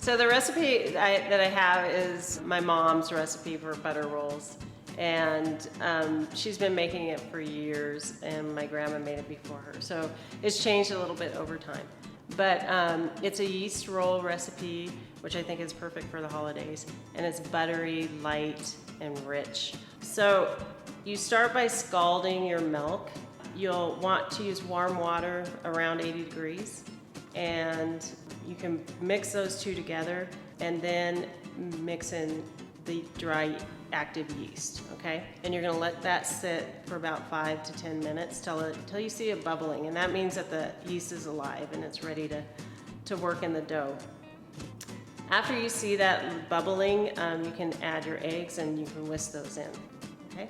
So the recipe that I have is my mom's recipe for butter rolls. And she's been making it for years, and my grandma made it before her. So it's changed a little bit over time. But it's a yeast roll recipe, which I think is perfect for the holidays. And it's buttery, light, and rich. So you start by scalding your milk. You'll want to use warm water around 80 degrees. And you can mix those two together and then mix in the dry active yeast, okay? And you're gonna let that sit for about 5 to 10 minutes till you see it bubbling, and that means that the yeast is alive and it's ready to work in the dough. After you see that bubbling, you can add your eggs and you can whisk those in, okay?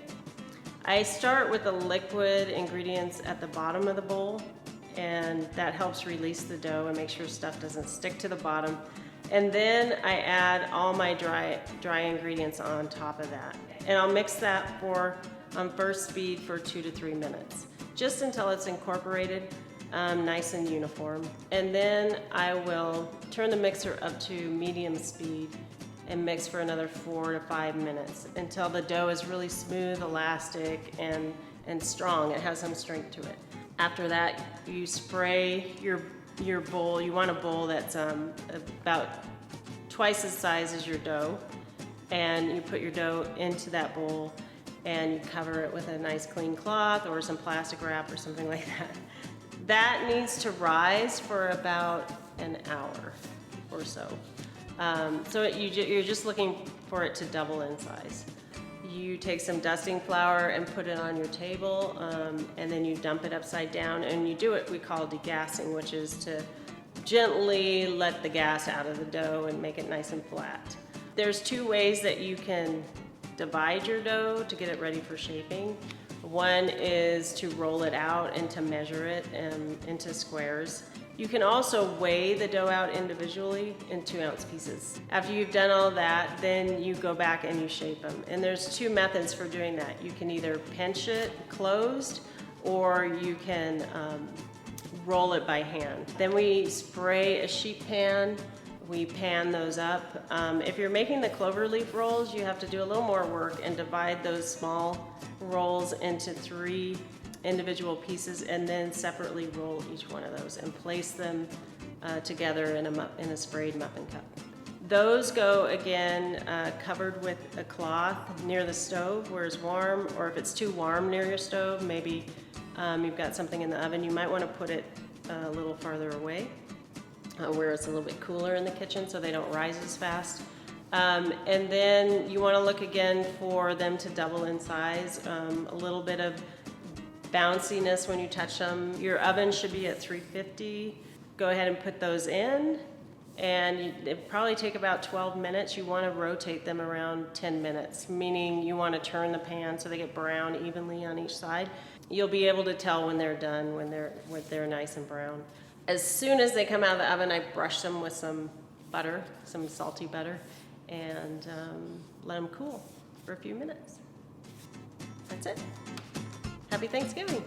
I start with the liquid ingredients at the bottom of the bowl, and that helps release the dough and make sure stuff doesn't stick to the bottom. And then I add all my dry ingredients on top of that. And I'll mix that on first speed for 2 to 3 minutes, just until it's incorporated nice and uniform. And then I will turn the mixer up to medium speed and mix for another 4 to 5 minutes until the dough is really smooth, elastic, and strong. It has some strength to it. After that, you spray your bowl. You want a bowl that's about twice the size as your dough, and you put your dough into that bowl and you cover it with a nice clean cloth or some plastic wrap or something like that. That needs to rise for about an hour or so. You're just looking for it to double in size. You take some dusting flour and put it on your table, and then you dump it upside down, and you do what we call degassing, which is to gently let the gas out of the dough and make it nice and flat. There's 2 ways that you can divide your dough to get it ready for shaping. One is to roll it out and to measure it into squares. You can also weigh the dough out individually in 2-ounce pieces. After you've done all that, then you go back and you shape them. And there's 2 methods for doing that. You can either pinch it closed, or you can roll it by hand. Then we spray a sheet pan. We pan those up. If you're making the cloverleaf rolls, you have to do a little more work and divide those small rolls into 3 individual pieces, and then separately roll each one of those and place them together in a sprayed muffin cup. Those go again covered with a cloth near the stove where it's warm, or if it's too warm near your stove, maybe you've got something in the oven, you might want to put it a little farther away where it's a little bit cooler in the kitchen so they don't rise as fast. And then you want to look again for them to double in size, a little bit of bounciness when you touch them. Your oven should be at 350. Go ahead and put those in, and it probably take about 12 minutes. You want to rotate them around 10 minutes, meaning you want to turn the pan so they get brown evenly on each side. You'll be able to tell when they're done, when they're nice and brown. As soon as they come out of the oven, I brush them with some butter, some salty butter, and let them cool for a few minutes. That's it. Happy Thanksgiving.